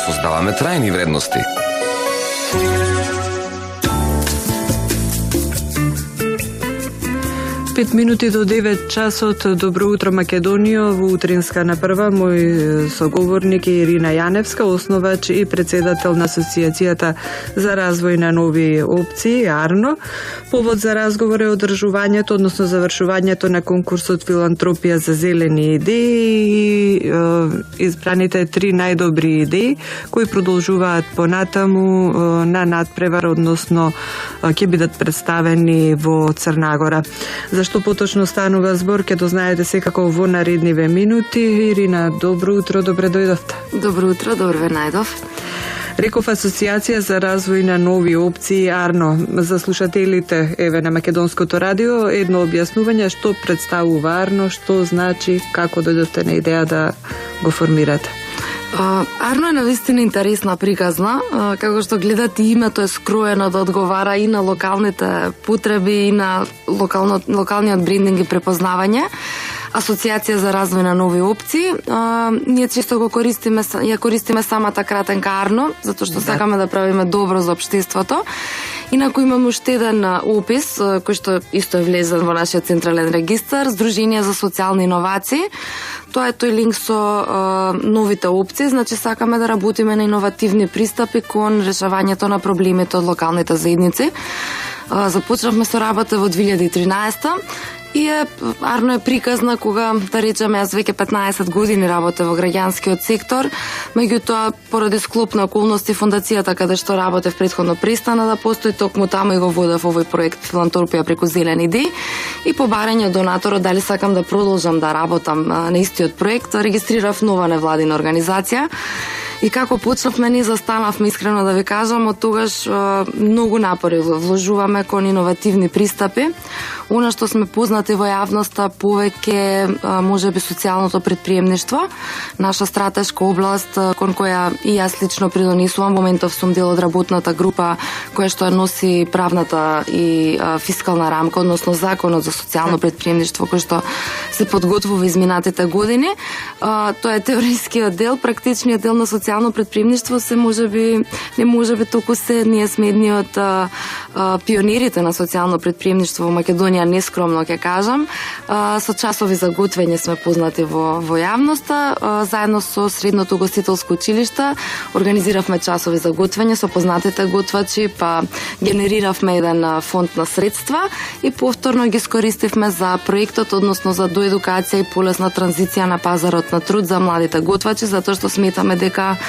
создаваме трајни вредности. Пет минути до 9 часот. Добро утро, Македонија. Во утринска на прва мој соговорник е Ирина Јаневска, основач и председател на Асоцијацијата за развој на нови опции, АРНО. Повод за разговор е одржувањето, односно завршувањето на конкурсот Филантропија за зелени идеи и избраните 3 најдобри идеи кои продолжуваат понатаму на надпревар, односно ќе бидат представени во Црна Гора. Зашто поточно станува збор, ќе дознаете секако во наредниве минути. Ирина, добро утро, добре дојдовте. Добро утро, добро ве најдов. Реков Асоцијација за развој на нови опции, АРНО. За слушателите на Македонското радио, едно објаснување што представува АРНО, што значи, како дојдовте на идеја да го формирате. АРНО е навистина интересна, приказна. Како што гледате, името е скроено да одговара и на локалните потреби и на локалниот брендинг и препознавање. Асоцијација за развој на нови опции. Ние често ја користиме самата кратенка АРНО, затоа што сакаме да правиме добро за општеството. Инаку имаме уште еден опис, кој што исто е влезен во нашиот централен регистар, Сдружение за социјални иновации. Тоа е тој линк со новите опции, значи сакаме да работиме на иновативни пристапи кон решавањето на проблемите од локалните заедници. Започнавме со работа во 2013 и АРНО е приказна кога, да речеме, јас веќе 15 години работя во граѓанскиот сектор, меѓутоа поради склоп на околности фондацијата каде што работев претходно престана да постои, токму таму и го водев овој проект Филантропија преку зелени идеи и по барање од донаторот дали сакам да продолжам да работам на истиот проект, регистрирав нова невладина организација. И како почнавме, не застанавме, искрено да ви кажам, од тогаш многу напори вложуваме кон иновативни пристапи. Она што сме познати во јавноста повеќе можеби социјалното претприемништво, наша стратешка област кон која и јас лично придонесувам. Во моментов сум дел од работната група која што носи правната и фискална рамка, односно законот за социјално претприемништво кој што се подготвува изминатите години. Тоа е теоријскиот дел, практичниот дел на социјално претприемништво се не можеби толку се, ние сме едни од пионерите на социјално претприемништво во Македонија, нескромно ќе кажам. Со часови за готвење сме познати во јавноста. Заедно со Средното угостителско училиште организиравме часови за готвење со познатите готвачи, па генериравме еден фонд на средства и повторно ги искористивме за проектот, односно за доедукација и полесна транзиција на пазарот на труд за младите готвачи, затоа што сметаме дека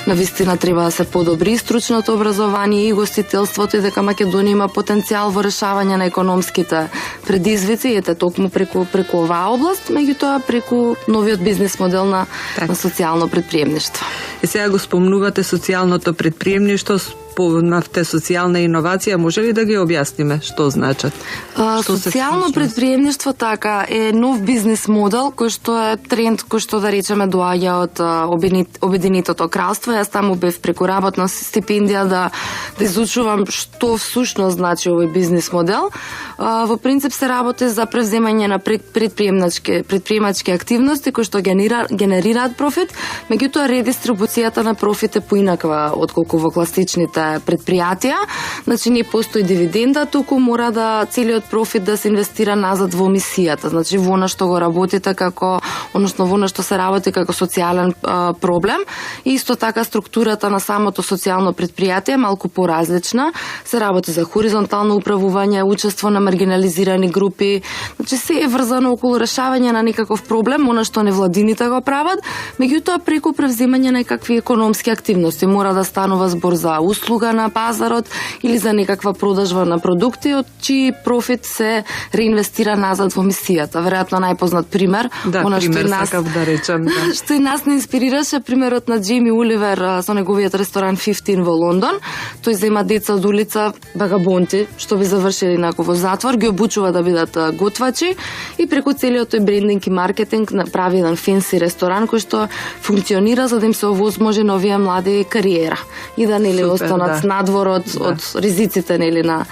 навистина треба да се подобри стручното образование и гостителството и дека Македонија има потенцијал во решавање на економските предизвици, и ете токму преку оваа област, меѓутоа преку новиот бизнес модел на социјално претприемништво. И сега го спомнувате социјалното претприемништво, спомнавте социјална иновација, може ли да ги објасниме што значат? Социјално претприемништво така е нов бизнес модел кој што е тренд кој што да речеме доаѓа од Обединетото кралство. Јас таму бев преку работна стипендија да изучувам што всушност значи овој бизнес модел. Во принцип се работи за превземање на предприемачки активности кои што генерираат профит, меѓутоа редистрибуцијата на профит е поинаква отколку во класичните предпријатија. Значи не постои дивиденда, туку мора да целиот профит да се инвестира назад во мисијата, значи во она што го работите како, односно во она што се работи како социјален проблем. И исто така структурата на самото социјално предпријатие е малку поразлична. Се работи за хоризонтално управување, учество на маргинализирани групи. Значи се е врзано околу решавање на некаков проблем, она што невладините го прават, меѓутоа преку превземање на некакви економски активности. Мора да станува збор за услуга на пазарот или за некаква продажба на продукти од чиј профит се реинвестира назад во мисијата. Веројатно најпознат пример, она што нас да речем, што и нас не инспирираше, примерот на Џейми Оливер со неговиот ресторан 15 во Лондон. Тој зема деца од улица, вагабонти, што би завршили во затвор, ги обучува да бидат готвачи и преку целиот тој брендинг и маркетинг направи еден фенси ресторан кој што функционира за да им се овозможи на овие млади кариера и да останат надвор од ризиците на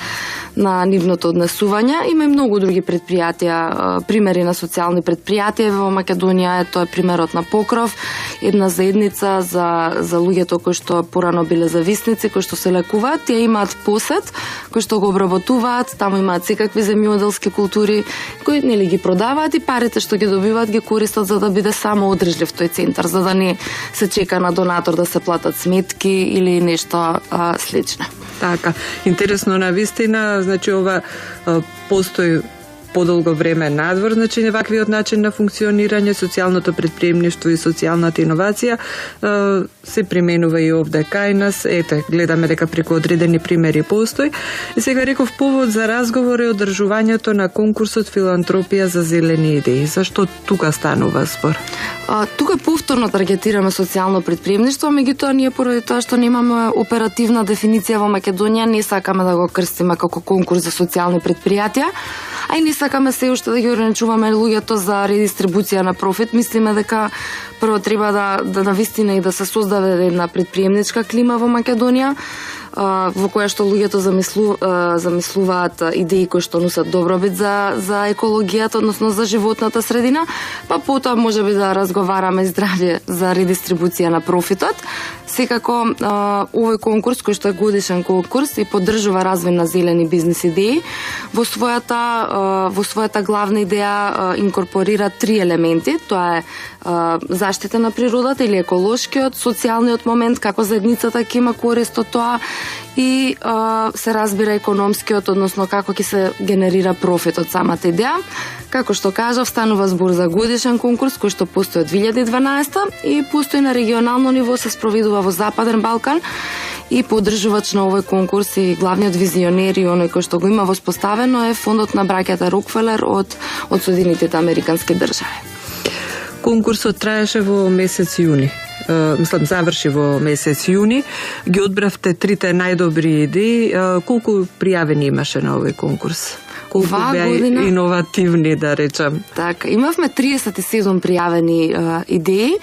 на нивното однесување. Има и многу други предпријатија, примери на социјални предпријатија во Македонија. Тоа е примерот на Покров, една заедница за луѓето кои што порано биле зависници, кои што се лекуваат. Тие имаат посет кои што го обработуваат, таму имаат секакви земјоделски култури кои нели ги продаваат и парите што ги добиваат ги користат за да биде само одржлив тој центар, за да не се чека на донатор да се платат сметки или нешто слично. Така, интересно навистина, значи ова постои подолго време надвор, значи ваквиот начин на функционирање, социјалното претприемништво и социјалната иновација се применува и овде кај нас. Ете, гледаме дека преку одредени примери постои. И сега реков, повод за разговор е одржувањето на конкурсот Филантропија за зелени идеи. Зашто тука станува збор? Тука повторно таргетираме социјално претприемништво, меѓутоа ние поради тоа што немаме оперативна дефиниција во Македонија, не сакаме да го крстиме како конкурс за социјални претпријатија, а и не сакаме се уште да ги ограничуваме луѓето за редистрибуција на профит. Мислиме дека прво треба да навистина и да се создаде една претприемничка клима во Македонија, во која што луѓето замислуваат идеи кои што носат добробит за екологијата, односно за животната средина, па потоа можеби да разговараме здравје за редистрибуција на профитот. Секако овој конкурс, кој што е годишен конкурс и поддржува развој на зелени бизнис идеи, во својата главна идеја инкорпорира 3 елементи. Тоа е заштита на природата или еколошкиот, социјалниот момент, како заедницата ќе има корист од тоа, и се разбира економскиот, односно како ќе се генерира профит од самата идеја. Како што кажав, станува збор за годишен конкурс кој што постои од 2012 и постои на регионално ниво, се спроведува во Западен Балкан и поддржувач на овој конкурс и главниот визионер и оној кој што го има воспоставено е фондот на браќата Рокфелер од Соединетите Американски држави. Конкурсот траеше во месец јуни. Заврши во месец јуни. Ги одбравте 3 најдобри идеи. Колку пријавени имаше на овој конкурс? Колку беа иновативни, да речам? Така, имавме 37 пријавени идеи.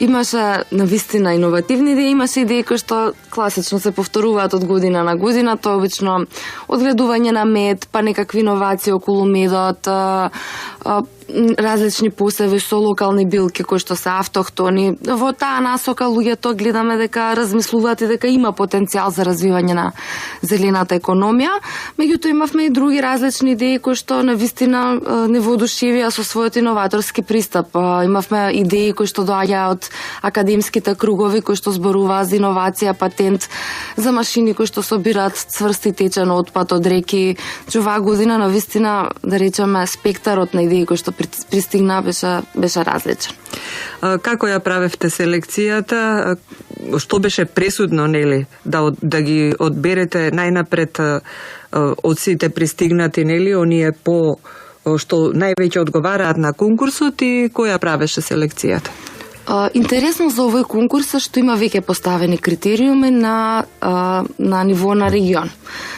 Имаше навистина иновативни идеи, имаше идеи кои што класично се повторуваат од година на година, тоа обично одгледување на мед, па некакви иновации околу медот, различни посеви со локални билки кои што се автохтони. Во таа насока луѓето гледаме дека размислуваат и дека има потенцијал за развивање на зелената економија. Меѓутоа имавме и други различни идеи кои што навистина не воодушевија со својот иноваторски пристап. Имавме идеи кои што доаѓаат од академските кругови кои што зборуваат за иновација, патент за машини кои што собираат цврст и течен отпад од реки. Оваа година навистина, да речеме, спектарот на идеи кои што пристигна беше различен. Како ја правевте селекцијата? Што беше пресудно, нели, да ги одберете најнапред од сите пристигнати, нели, оние по што највеќе одговараат на конкурсот, и која правеше селекцијата? Интересно за овој конкурс е што има веќе поставени критериуми на ниво на регион.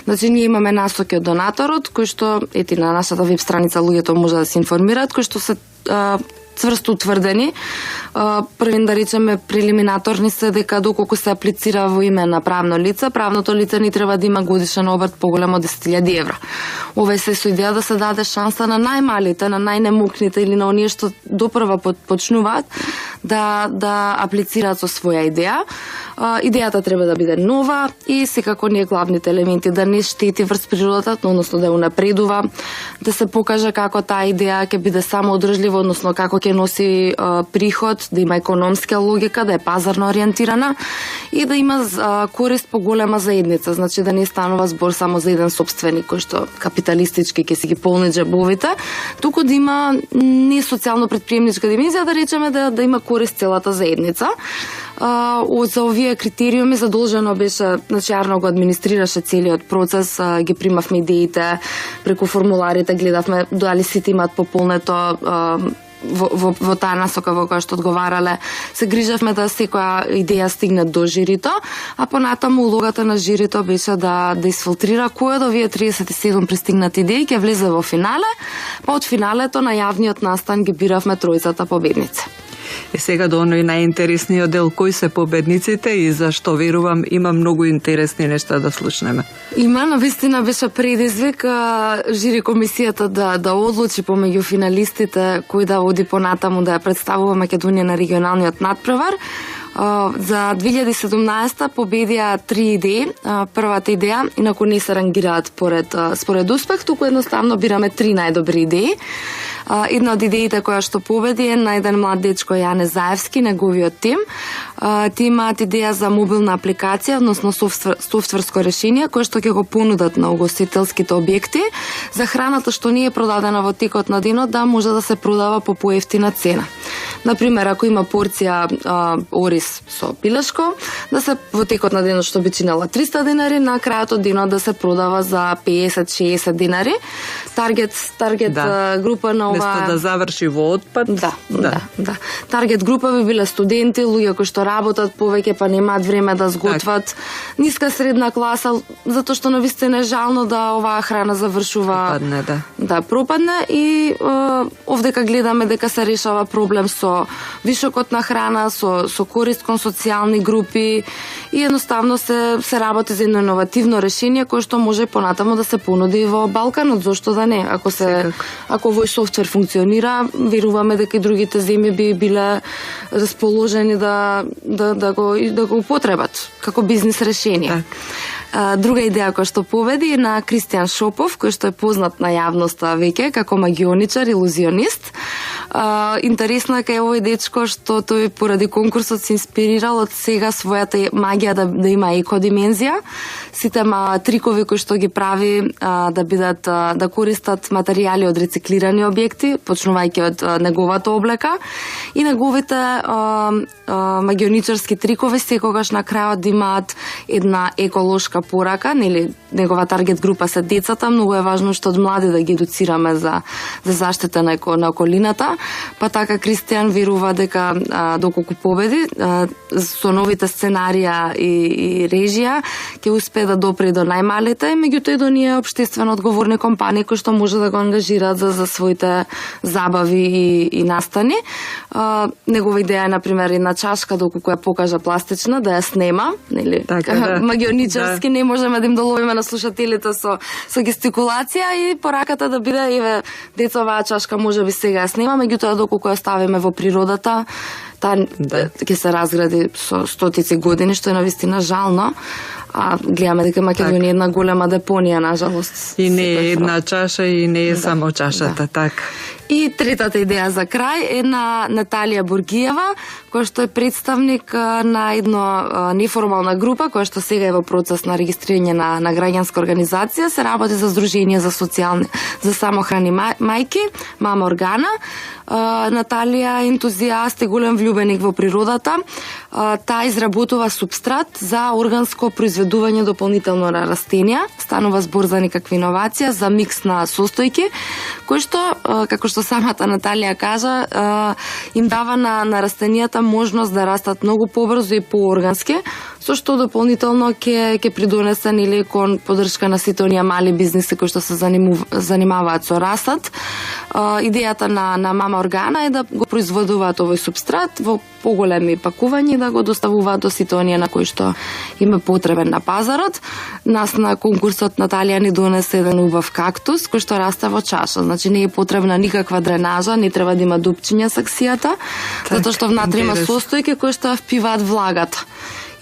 Значи, ние имаме насоки од донаторот, кои што, ети, на нашата веб страница луѓето може да се информираат, кои што се цврсто утврдени. Првен, да речеме, прелиминаторни се дека доколку се аплицира во име на правно лице, правното лице не треба да има годишен обрт поголем од 10.000 евра. Ова е се со идеја да се даде шанса на најмалите, на најнемокните или на оние што допрва почнуваат да аплицираат со своја идеја. Идејата треба да биде нова и секако ние главните елементи да не штети врз природата, односно да ја унапредува, да се покаже како таа идеја ќе биде само одржлива, односно како ќе носи приход, да има економска логика, да е пазарно ориентирана и да има корист поголема заедница, значи да не станува збор само за еден сопственик кој што капиталистички ќе си ги полни џебовите, туку да има не социјално претприемничка dimenzија, да речеме да има корист целата заедница. За овие критериуми задолжено беше, значи Арно го администрираше целиот процес, ги примавме идеите преку формуларите, гледавме дали сите имаат пополнето во таа насока во која што одговарале. Се грижавме да секоја идеја стигне до жирито, а понатаму улогата на жирито беше да исфилтрира кој од овие 37 пристигнати идеи ќе влезе во финале, па од финалето на јавниот настан ги биравме тројцата победници. И сега до оној најинтересниот дел, кои се победниците и зашто, верувам има многу интересни нешта да слушнеме. Има, навистина беше предизвик жири комисијата да одлучи помеѓу финалистите кој да оди понатаму да ја представува Македонија на регионалниот надпревар. За 2017 победија 3 идеи. Првата идеја, инаку не се рангираат според успех, туку едноставно бираме 3 најдобри идеи. Една од идеите која што победи е на еден млад дечко Јане Заевски, неговиот тим. Ти имаат идеја за мобилна апликација, односно софтверско решение, кое што ќе го понудат на угостителските објекти за храната што не е продадена во текот на денот да може да се продава по поевтина цена. Например, ако има порција ориз со пилешко, да се во текот на денот што би чинела 300 денари, на крајот од денот да се продава за 50-60 денари. Таргет група на ова... Место да заврши во отпад. Да. Таргет група би биле студенти, луѓе кои што работат повеќе па немаат време да сготват, ниска средна класа, затоа што навистина е жално да оваа храна завршува пропадне и овдека гледаме дека се решава проблем со вишокот на храна, со корист кон социјални групи и едноставно се работи за едно иновативно решение кое што може понатаму да се понуди во Балканот, зошто да не? Ако овој софтвер функционира, веруваме дека и другите земји би биле расположени да го употребат како бизнис решение. Друга идеја која што победи е на Кристијан Шопов, кој што е познат на јавноста веќе како магионичар, илузионист. Интересно е кај овој дечко што тој поради конкурсот се инспирирал од сега својата магија да има екодимензија. Сите трикови кои што ги прави да користат материјали од рециклирани објекти, почнувајќи од неговата облека и неговите магионичарски трикови секогаш на крајот да имаат една еколошка порака, нели негова таргет група се децата, многу е важно што од млади да ги едуцираме за заштита на околината. Па така Кристијан верува дека доколку победи со новите сценарија и режија ќе успее да допре до најмалите, меѓутоа и до ние општествено одговорни компании кои што може да го ангажираат за своите забави и настани. Негова идеја е на пример една чашка доколку ја покажа пластична да ја снема, нели? Магионичарски не можеме да им доловиме на слушателите со гестикулација и пораката да биде еве деца оваа чашка можеби сега ја снема, меѓутоа доколку ја ставиме во природата, ќе се разгради со стотици години, што е навистина жално. Гледаме дека Македонија е една голема депонија, нажалост. И не е една чаша и не е само чашата, така. И третата идеја за крај е на Наталија Бургиева, која што е представник на една неформална група, која што сега е во процес на регистрирање на граѓанска организација, се работи за Сдружение за самохрани мајки, Мама Органа. Наталија е ентузијаст и голем влюбеник во природата. Таа изработува субстрат за органско произведување дополнително на растенија. Станува збор за некаква иновација, за микс на состојки, кој што, како што самата Наталија кажа, им дава на растенијата можност да растат многу побрзо и пооргански, со што дополнително ќе придонесе или кон поддршка на сите оние мали бизниси кои што се занимаваат со растат. Идејата на Мама Органа е да го произведуваат овој субстрат во поголеми пакувања и да го доставуваат до сите оние на кои што им е потребен на пазарот. Нас на конкурсот Наталија ни донесе еден убав кактус кој што расте во чаша. Значи не е потребна никаква дренажа, не треба да има дупчиња саксијата, затоа што внатре има состојки кои што впиваат влагата.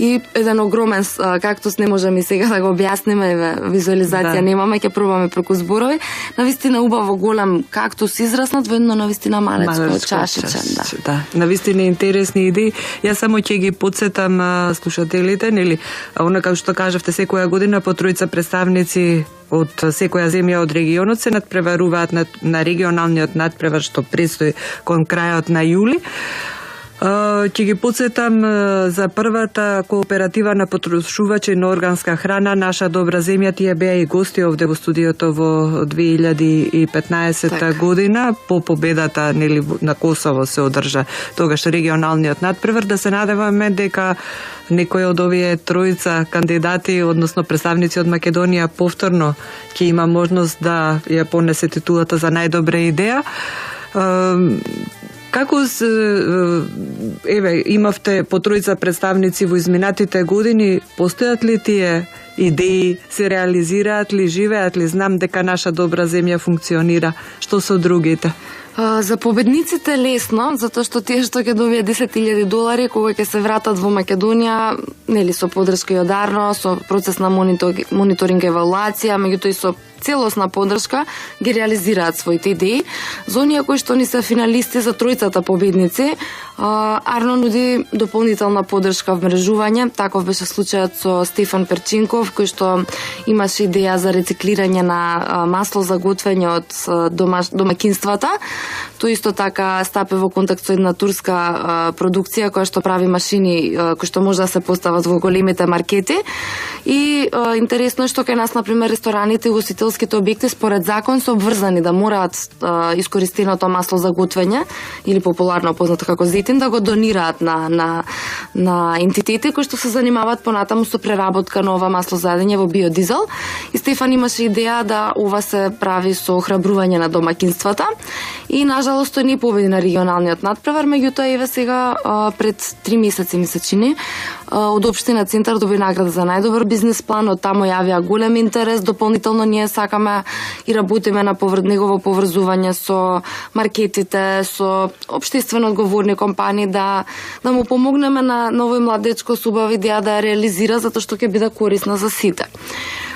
И еден огромен кактус, не можеме и сега да го објасниме, визуализација немаме, ќе пробаме преку зборови. Навистина убаво голем кактус израснат во едно навистина малецко чашиче. Да, навистина интересни идеи. Јас само ќе ги подсетам слушателите, нели, она како што кажавте, секоја година по тројца представници од секоја земја од регионот се надпреваруваат на регионалниот надпревар што предстои кон крајот на јули. Ќе ги подсетам за првата кооператива на потрошувачи на органска храна Наша добра земја. Тие беа и гости овде во студиото во 2015 година. По победата на Косово се одржа тогаш регионалниот надпревар. Да се надеваме дека некој од овие тројца кандидати, односно представници од Македонија, повторно ќе има можност да ја понесе титулата за најдобра идеја. Како имавте по тројца представници во изминатите години, постојат ли тие идеи, се реализираат ли, живеат ли? Знам дека наша добра земја функционира. Што со другите? За победниците лесно, затоа што тие што ќе добијат $10,000 кога ќе се вратат во Македонија, нели со поддршка и од Арно, со процес на мониторинг евалуација, меѓутоа и со целосна поддршка ги реализираат своите идеи. За оние кои што ни се финалисти за тројцата победници, Арно нуди дополнителна поддршка вмрежување. Таков беше случајот со Стефан Перчинков, кој што имаше идеја за рециклирање на масло за готвење од домакинствата. Тој исто така стапе во контакт со една турска продукција која што прави машини кои што може да се постават во големите маркети. И интересно е што кај нас, например, рестораните и гостителските објекти според закон се обврзани да мораат искористеното масло за готвење или популарно познато како зетин да го донираат на ентитети кои што се занимаваат понатаму со преработка на ова масло за јадење во биодизел. И Стефан имаше идеја да ова се прави со охрабрување на домакинствата. И нажалост тој не победи на регионалниот надпревар, меѓутоа еве сега пред 3 месеци ми се чини од општина Центар доби награда за најдобар бизнес план, од таму јавија голем интерес. Дополнително ние сакаме и работиме на негово поврзување со маркетите, со општествено одговорни компании да му помогнеме на овој млад дечко со убава идеја да ја реализира, затоа што ќе биде корисна за сите.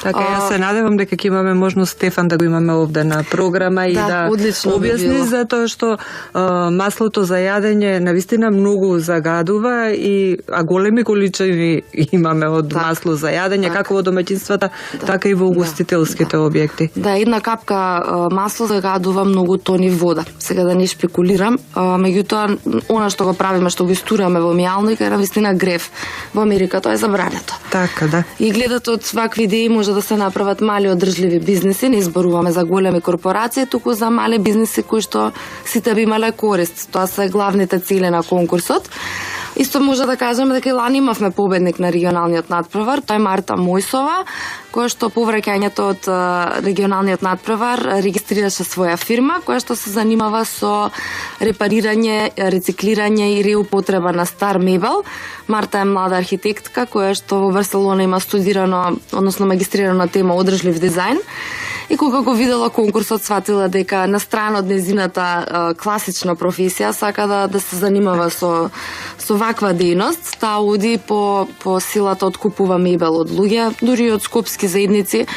Така, јас се надевам дека ќе имаме можност Стефан да го имаме овде на програма и да објасни затоа што маслото за јадење навистина многу загадува а големи количини имаме од масло за јадење, како во домаќинствата, така и во угостителските објекти. Да, една капка масло загадува многу тони вода. Сега да не шпекулирам, меѓутоа она што го правиме, што го истураме во мијалник е навистина грев. Во Америка тоа е забрането. Така, да. И гледате од вакви идеи може да се направат мали одржливи бизниси, не изборуваме за големи корпорации, туку за мали бизниси кои што сите би имале корист. Тоа се главните цели на конкурсот. Исто може да кажеме дека и лани имавме победник на регионалниот надпревар, тоа е Марта Мојсова, која што по враќањето од регионалниот надпревар регистрираше своја фирма, која што се занимава со репарирање, рециклирање и реупотреба на стар мебел. Марта е млада архитектка која што во Барселона има студирано, односно магистрирано на тема одржлив дизајн. И кога го видела конкурсот, сватила дека на страна од незината класична професија сака да се занимава со ваква дејност. Таа оди по силата откупува мебел од луѓе, дури од скопски заедници.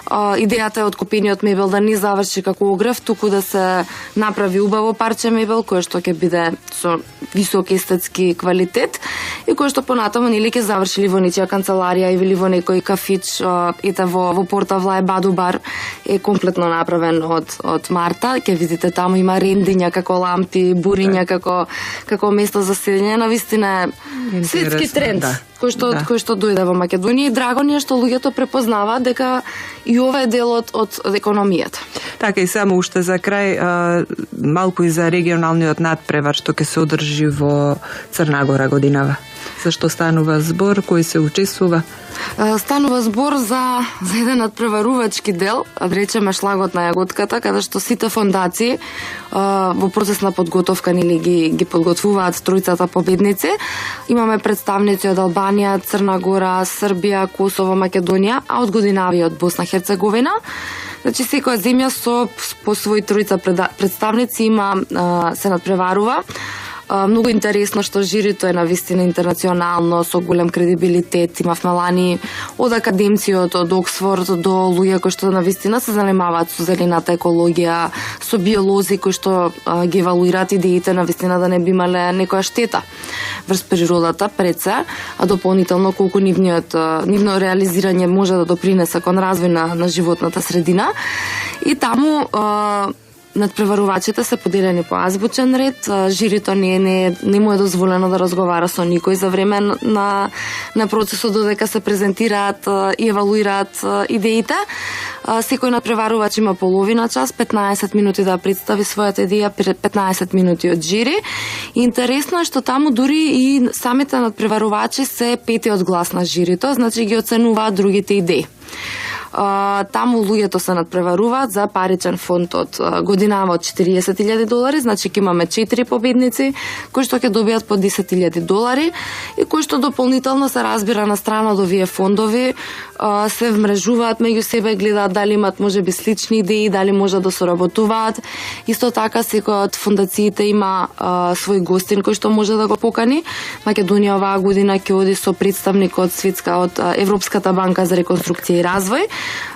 Идејата е откупениот мебел да не заврши како огрев, туку да се направи убаво парче мебел кое што ќе биде со висок естетски квалитет и кое што понатаму нели ќе заврши во нечија канцеларија или во некој кафич, ете во порта Влај Баду бар е комплетно направен од Марта. Ќе видите таму има рендиња како лампи, буриња како место за седење. Навистина е светски тренд. Да. Кој што дојде во Македонија и драго ни е што луѓето препознаваат дека и ова е дел од економијата. Така и само уште за крај малку и за регионалниот надпревар што ќе се одржи во Црна Гора годинава. Зашто станува збор, кој се учествува? Станува збор за еден надпреварувачки дел, да речеме шлагот на јаготката, каде што сите фондации во процес на подготовка нели ги подготвуваат тројцата победници. Имаме представници од Албанија, Црна Гора, Србија, Косово, Македонија, а од годинави од Босна Херцеговина. Значи секоја земја по своји тројца представници се надпреварува. Многу интересно што жирито е навистина интернационално, со голем кредибилитет. Имавме лани од академци од Оксфорд до луѓе кои што навистина се занимаваат со зелената екологија, со биолози кои што ги евалуираат идеите навистина да не би имале некоја штета врз природата пред се, а дополнително колку нивно реализирање може да допринесе кон развој на животната средина. И таму надпреварувачите се поделени по азбучен ред. Жирито не му е дозволено да разговара со никој за време на процесот додека се презентираат и евалуираат идеите. Секој надпреварувач има половина час, 15 минути да представи својата идеја, 15 минути од жири. И интересно е што таму дури и самите надпреварувачи се пети од глас на жирито, значи ги оценуваат другите идеи. Таму луѓето се надпреваруваат за паричен фонд од годинава од $40,000, значи ќе имаме 4 победници кои што ќе добијат по $10,000 и кои што дополнително се разбира на страна од овие фондови се вмрежуваат меѓу себе, гледаат дали имат можеби слични идеи, дали може да соработуваат. Исто така секој од фондациите има свој гостин кој што може да го покани. Македонија оваа година ќе оди со представник од Европската банка за реконструкција и развој.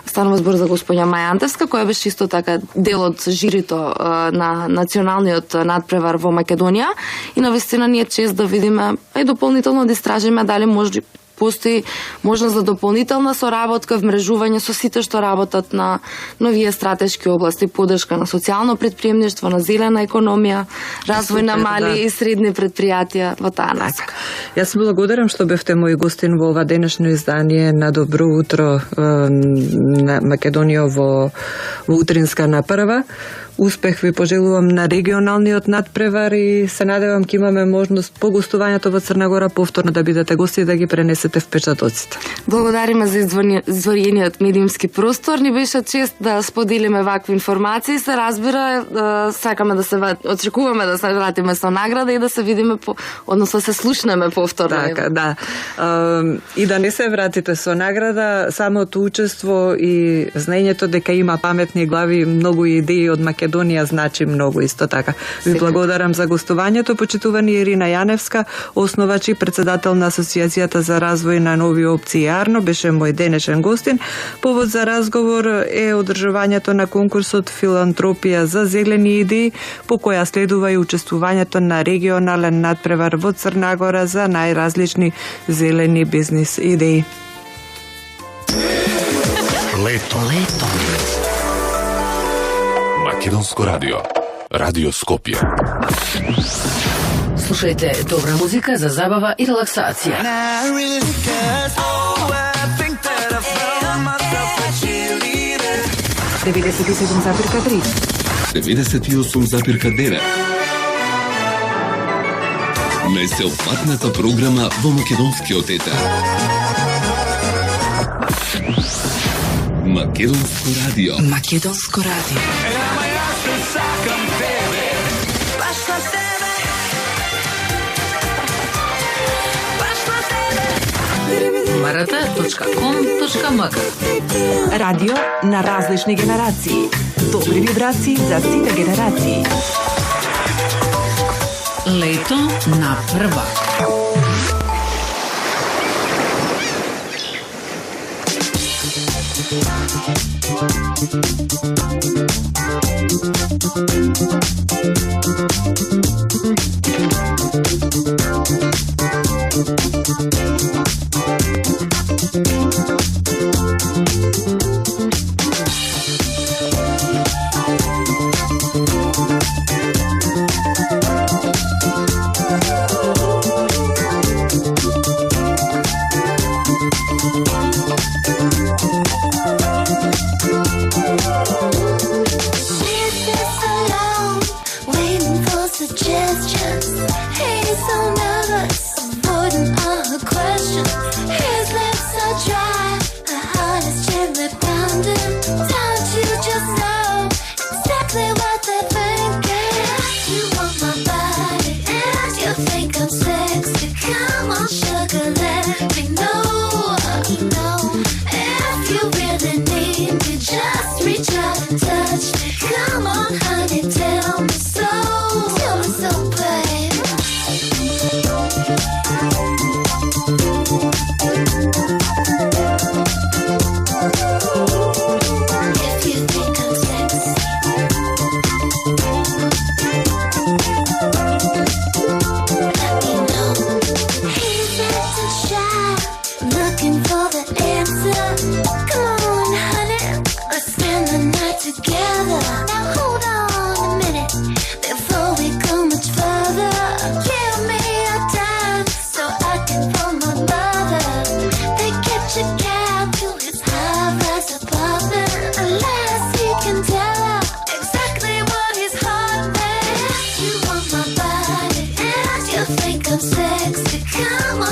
Станува збор за господја Маја Антевска, која беше исто така дел од жирито на националниот надпревар во Македонија. И навистина ни е чест да видиме и дополнително да истражиме дали може постои можност за дополнителна соработка, вмрежување со сите што работат на новие стратешки области, поддршка на социјално претприемништво, на зелена економија, развој на мали и средни предпријатија во таа насока. Јас благодарам што бевте мој гостин во ова денешно издание на Добро утро на Македонија во утринска напрва. Успех ви пожелувам на регионалниот надпревар и се надевам ќе имаме можност по гостувањето во Црна Гора повторно да бидете гости и да ги пренесете впечатоците. Благодариме за издвоениот медиумски простор. Ни беше чест да споделиме вакви информации. Се разбира, сакаме да се очекуваме да се вратиме со награда и да се видиме, односно се слушнеме повторно. Така, да. И да не се вратите со награда, самото учество и знаењето дека има паметни глави, многу идеи од Македонија значи многу исто така. Ви благодарам за гостувањето, почитувани Ирина Јаневска, основач и председател на Асоцијацијата за развој на нови опции Арно, беше мој денешен гостин. Повод за разговор е одржувањето на конкурсот Филантропија за зелени идеи, по која следува и учествувањето на регионален надпревар во Црна Гора за најразлични зелени бизнис идеи. Лето. Македонско радио. Радио Скопје. Слушајте добра музика за забава и релаксација. 97,3 98,9 Месеопфатната програма во македонскиот етер. Македонско радио. Македонско радио. marata.com.mk Радио на различни генерации. Добри вибрации за сите генерации. Лето на прва.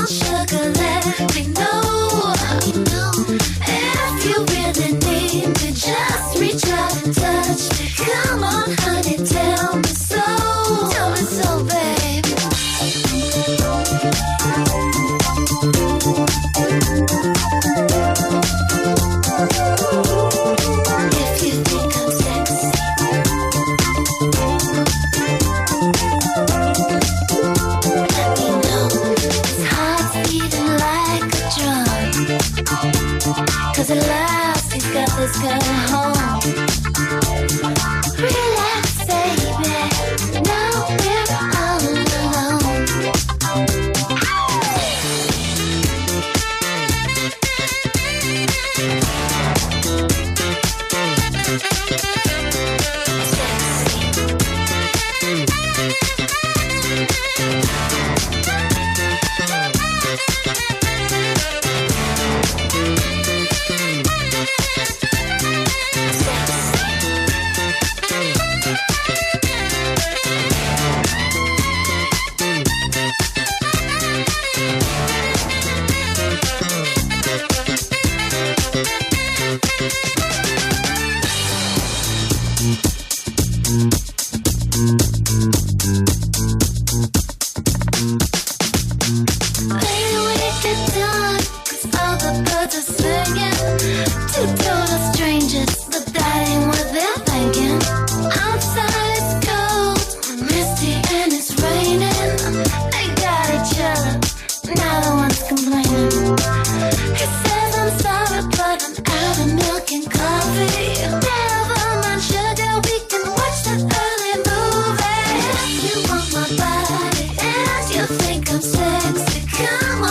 Sugar, let me know if you really go home. Relax, baby. Now we're all alone.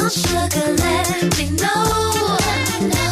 Sugar, let me know.